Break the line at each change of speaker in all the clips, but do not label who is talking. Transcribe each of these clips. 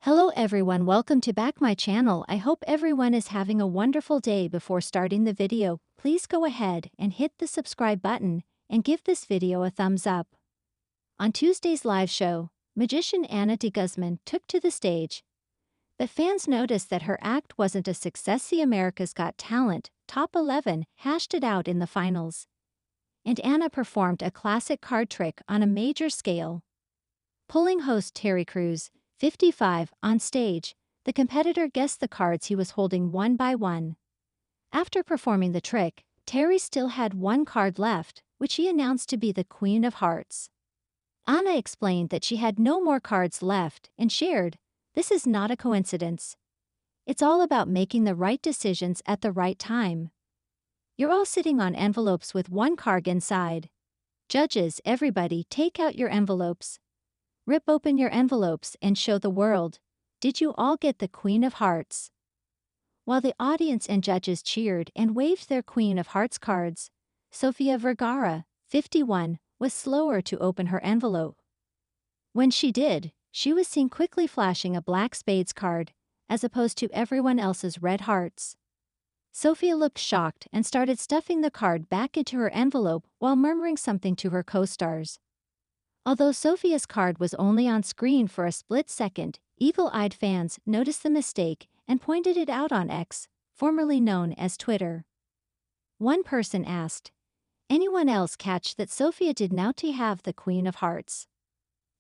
Hello everyone, welcome to back my channel. I hope everyone is having a wonderful day. Before starting the video, please go ahead and hit the subscribe button and give this video a thumbs up. On Tuesday's live show, magician Ana de Guzman took to the stage, but fans noticed that her act wasn't a success. The America's Got Talent Top 11 hashed it out in the finals, and Ana performed a classic card trick on a major scale. Pulling host Terry Crews, 55, on stage, the competitor guessed the cards he was holding one by one. After performing the trick, Terry still had one card left, which he announced to be the Queen of Hearts. Ana explained that she had no more cards left and shared, "This is not a coincidence. It's all about making the right decisions at the right time. You're all sitting on envelopes with one card inside. Judges, everybody, take out your envelopes. Rip open your envelopes and show the world. Did you all get the Queen of Hearts?" While the audience and judges cheered and waved their Queen of Hearts cards, Sofia Vergara, 51, was slower to open her envelope. When she did, she was seen quickly flashing a black spades card, as opposed to everyone else's red hearts. Sofia looked shocked and started stuffing the card back into her envelope while murmuring something to her co-stars. Although Sofia's card was only on screen for a split second, evil-eyed fans noticed the mistake and pointed it out on X, formerly known as Twitter. One person asked, "Anyone else catch that Sofia did not have the Queen of Hearts?"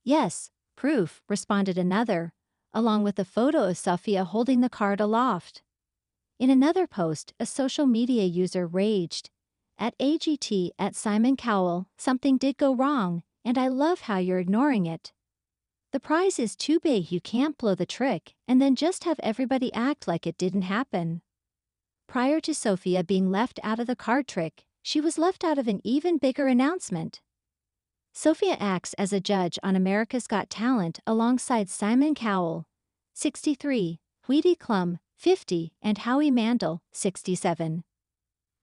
"Yes, proof," responded another, along with a photo of Sofia holding the card aloft. In another post, a social media user raged, "At AGT at Simon Cowell, something did go wrong, and I love how you're ignoring it. The prize is too big, you can't blow the trick and then just have everybody act like it didn't happen." Prior to Sofia being left out of the card trick, she was left out of an even bigger announcement. Sofia acts as a judge on America's Got Talent alongside Simon Cowell, 63, Heidi Klum, 50, and Howie Mandel, 67.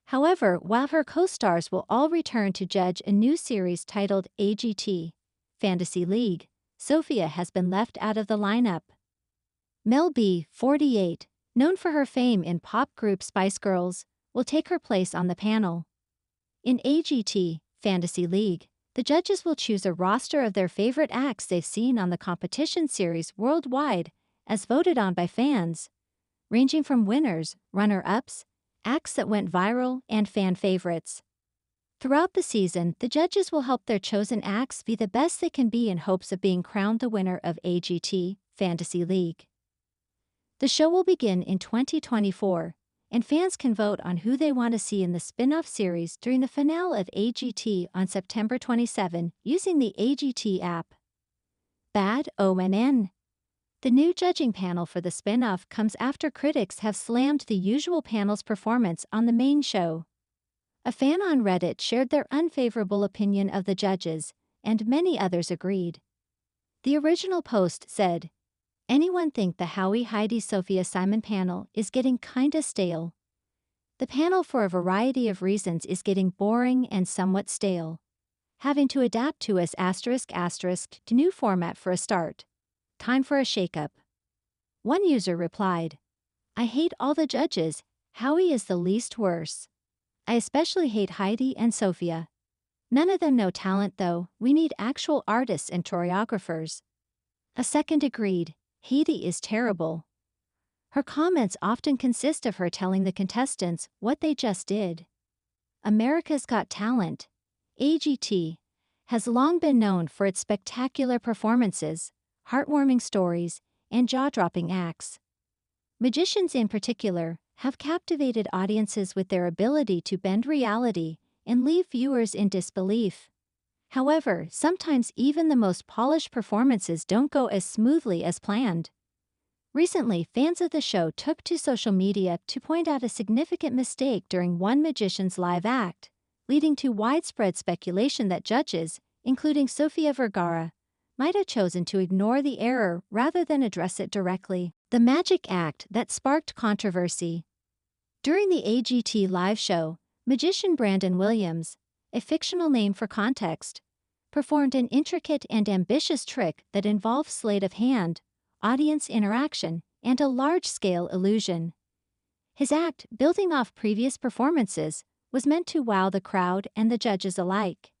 However, while her co-stars will all return to judge a new series titled AGT, Fantasy League, Sofia has been left out of the lineup. Mel B, 48, known for her fame in pop group Spice Girls, will take her place on the panel. In AGT, Fantasy League, the judges will choose a roster of their favorite acts they've seen on the competition series worldwide, as voted on by fans, ranging from winners, runner-ups, acts that went viral, and fan favorites. Throughout the season, the judges will help their chosen acts be the best they can be in hopes of being crowned the winner of AGT, Fantasy League. The show will begin in 2024, and fans can vote on who they want to see in the spin-off series during the finale of AGT on September 27 using the AGT app. Bad OMN. The new judging panel for the spin-off comes after critics have slammed the usual panel's performance on the main show. A fan on Reddit shared their unfavorable opinion of the judges, and many others agreed. The original post said, "Anyone think the Howie Heidi Sofia Simon panel is getting kinda stale? The panel for a variety of reasons is getting boring and somewhat stale. Having to adapt to us *** new format for a start. Time for a shakeup." One user replied, "I hate all the judges, Howie is the least worse. I especially hate Heidi and Sofia. None of them know talent though, we need actual artists and choreographers." A second agreed, "Heidi is terrible. Her comments often consist of her telling the contestants what they just did." America's Got Talent, AGT, has long been known for its spectacular performances, heartwarming stories, and jaw-dropping acts. Magicians in particular have captivated audiences with their ability to bend reality and leave viewers in disbelief. However, sometimes even the most polished performances don't go as smoothly as planned. Recently, fans of the show took to social media to point out a significant mistake during one magician's live act, leading to widespread speculation that judges, including Sofia Vergara, might have chosen to ignore the error rather than address it directly. The magic act that sparked controversy. During the AGT live show, magician Brandon Williams, a fictional name for context, performed an intricate and ambitious trick that involved sleight of hand, audience interaction, and a large-scale illusion. His act, building off previous performances, was meant to wow the crowd and the judges alike.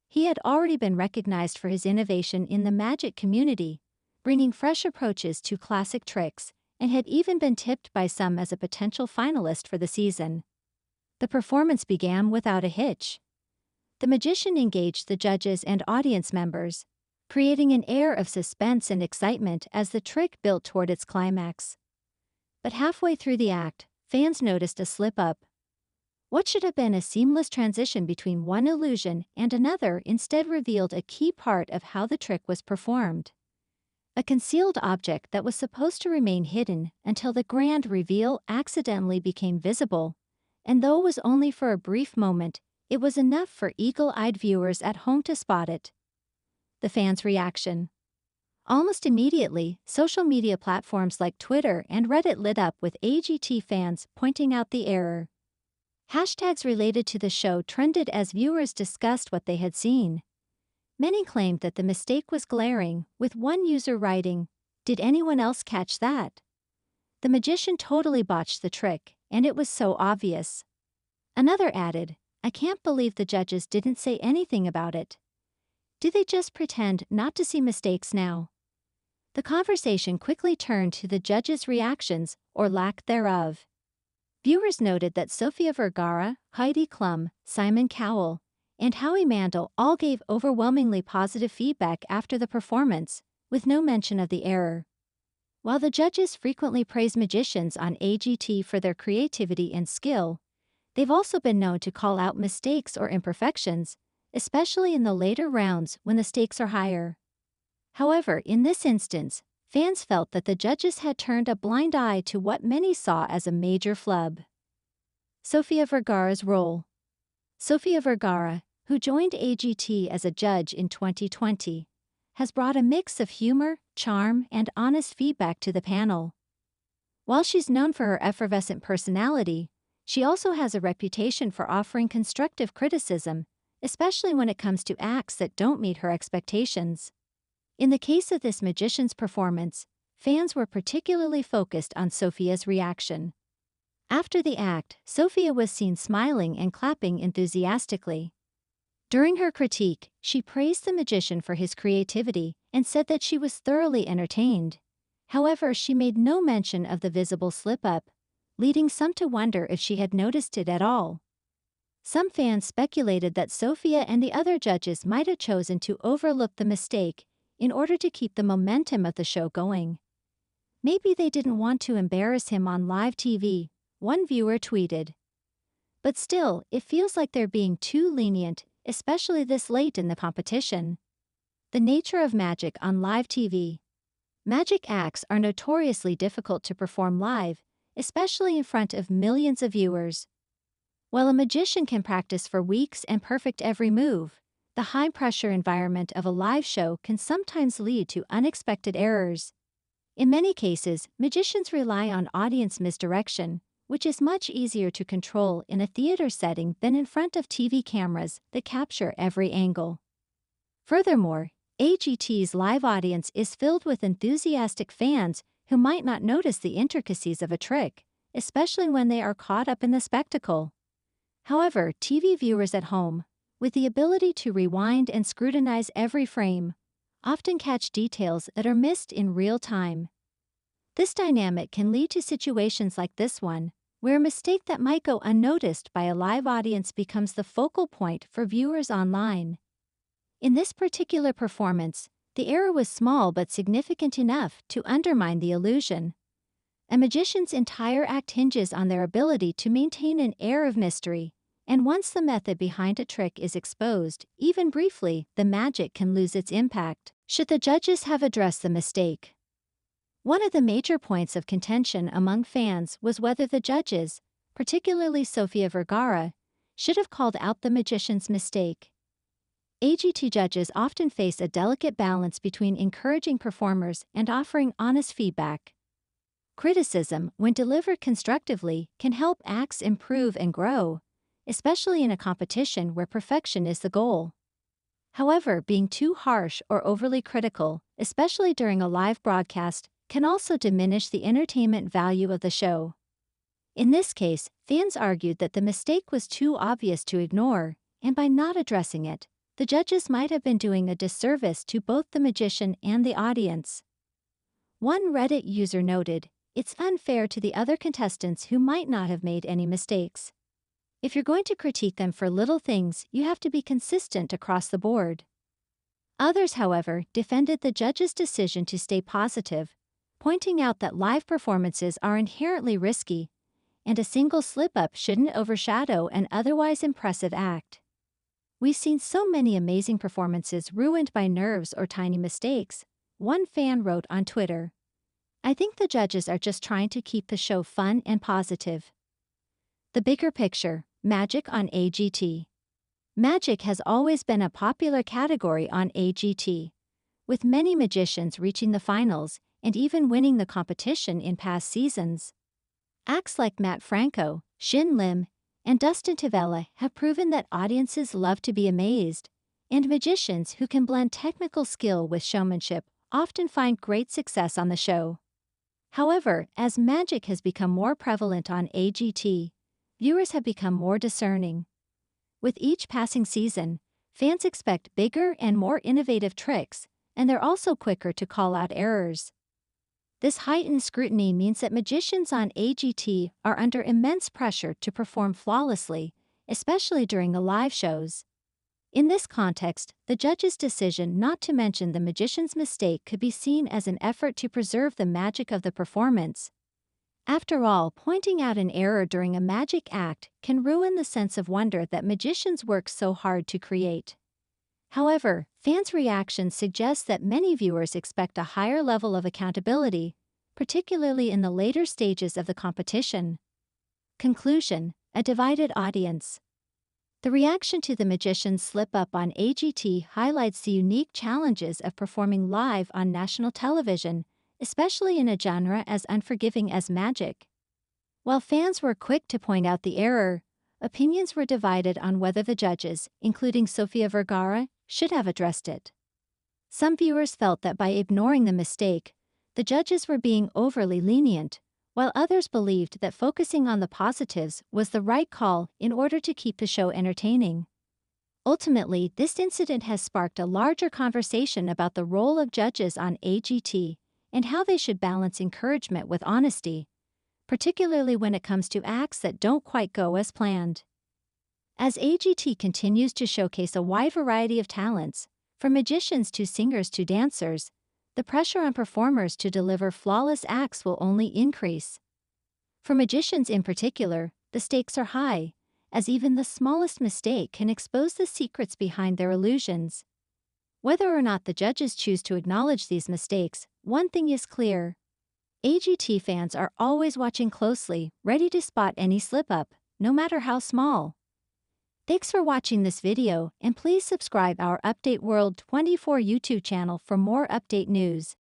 He had already been recognized for his innovation in the magic community, bringing fresh approaches to classic tricks, and had even been tipped by some as a potential finalist for the season. The performance began without a hitch. The magician engaged the judges and audience members, creating an air of suspense and excitement as the trick built toward its climax. But halfway through the act, fans noticed a slip-up. What should have been a seamless transition between one illusion and another instead revealed a key part of how the trick was performed. A concealed object that was supposed to remain hidden until the grand reveal accidentally became visible, and though it was only for a brief moment, it was enough for eagle-eyed viewers at home to spot it. The fans' reaction. Almost immediately, social media platforms like Twitter and Reddit lit up with AGT fans pointing out the error. Hashtags related to the show trended as viewers discussed what they had seen. Many claimed that the mistake was glaring, with one user writing, "Did anyone else catch that? The magician totally botched the trick, and it was so obvious." Another added, "I can't believe the judges didn't say anything about it. Do they just pretend not to see mistakes now?" The conversation quickly turned to the judges' reactions, or lack thereof. Viewers noted that Sofia Vergara, Heidi Klum, Simon Cowell, and Howie Mandel all gave overwhelmingly positive feedback after the performance, with no mention of the error. While the judges frequently praise magicians on AGT for their creativity and skill, they've also been known to call out mistakes or imperfections, especially in the later rounds when the stakes are higher. However, in this instance, fans felt that the judges had turned a blind eye to what many saw as a major flub. Sofia Vergara's role. Sofia Vergara, who joined AGT as a judge in 2020, has brought a mix of humor, charm, and honest feedback to the panel. While she's known for her effervescent personality, she also has a reputation for offering constructive criticism, especially when it comes to acts that don't meet her expectations. In the case of this magician's performance, fans were particularly focused on Sofia's reaction. After the act, Sofia was seen smiling and clapping enthusiastically. During her critique, she praised the magician for his creativity and said that she was thoroughly entertained. However, she made no mention of the visible slip-up, leading some to wonder if she had noticed it at all. Some fans speculated that Sofia and the other judges might have chosen to overlook the mistake in order to keep the momentum of the show going. Maybe they didn't want to embarrass him on live TV, one viewer tweeted. But still, it feels like they're being too lenient, especially this late in the competition. The nature of magic on live TV. Magic acts are notoriously difficult to perform live, especially in front of millions of viewers. While a magician can practice for weeks and perfect every move, the high-pressure environment of a live show can sometimes lead to unexpected errors. In many cases, magicians rely on audience misdirection, which is much easier to control in a theater setting than in front of TV cameras that capture every angle. Furthermore, AGT's live audience is filled with enthusiastic fans who might not notice the intricacies of a trick, especially when they are caught up in the spectacle. However, TV viewers at home, with the ability to rewind and scrutinize every frame, often catch details that are missed in real time. This dynamic can lead to situations like this one, where a mistake that might go unnoticed by a live audience becomes the focal point for viewers online. In this particular performance, the error was small but significant enough to undermine the illusion. A magician's entire act hinges on their ability to maintain an air of mystery, and once the method behind a trick is exposed, even briefly, the magic can lose its impact. Should the judges have addressed the mistake? One of the major points of contention among fans was whether the judges, particularly Sofia Vergara, should have called out the magician's mistake. AGT judges often face a delicate balance between encouraging performers and offering honest feedback. Criticism, when delivered constructively, can help acts improve and grow, especially in a competition where perfection is the goal. However, being too harsh or overly critical, especially during a live broadcast, can also diminish the entertainment value of the show. In this case, fans argued that the mistake was too obvious to ignore, and by not addressing it, the judges might have been doing a disservice to both the magician and the audience. One Reddit user noted, "It's unfair to the other contestants who might not have made any mistakes. If you're going to critique them for little things, you have to be consistent across the board." Others, however, defended the judges' decision to stay positive, pointing out that live performances are inherently risky, and a single slip-up shouldn't overshadow an otherwise impressive act. "We've seen so many amazing performances ruined by nerves or tiny mistakes," one fan wrote on Twitter. "I think the judges are just trying to keep the show fun and positive." The bigger picture, magic on AGT. Magic has always been a popular category on AGT, with many magicians reaching the finals and even winning the competition in past seasons. Acts like Matt Franco, Shin Lim, and Dustin Tavella have proven that audiences love to be amazed, and magicians who can blend technical skill with showmanship often find great success on the show. However, as magic has become more prevalent on AGT, viewers have become more discerning. With each passing season, fans expect bigger and more innovative tricks, and they're also quicker to call out errors. This heightened scrutiny means that magicians on AGT are under immense pressure to perform flawlessly, especially during the live shows. In this context, the judge's decision not to mention the magician's mistake could be seen as an effort to preserve the magic of the performance. After all, pointing out an error during a magic act can ruin the sense of wonder that magicians work so hard to create. However, fans' reactions suggest that many viewers expect a higher level of accountability, particularly in the later stages of the competition. Conclusion: a divided audience. The reaction to the magician's slip-up on AGT highlights the unique challenges of performing live on national television, especially in a genre as unforgiving as magic. While fans were quick to point out the error, opinions were divided on whether the judges, including Sofia Vergara, should have addressed it. Some viewers felt that by ignoring the mistake, the judges were being overly lenient, while others believed that focusing on the positives was the right call in order to keep the show entertaining. Ultimately, this incident has sparked a larger conversation about the role of judges on AGT and how they should balance encouragement with honesty, particularly when it comes to acts that don't quite go as planned. As AGT continues to showcase a wide variety of talents, from magicians to singers to dancers, the pressure on performers to deliver flawless acts will only increase. For magicians in particular, the stakes are high, as even the smallest mistake can expose the secrets behind their illusions. Whether or not the judges choose to acknowledge these mistakes, one thing is clear. AGT fans are always watching closely, ready to spot any slip-up, no matter how small. Thanks for watching this video, and please subscribe our Update World 24 YouTube channel for more update news.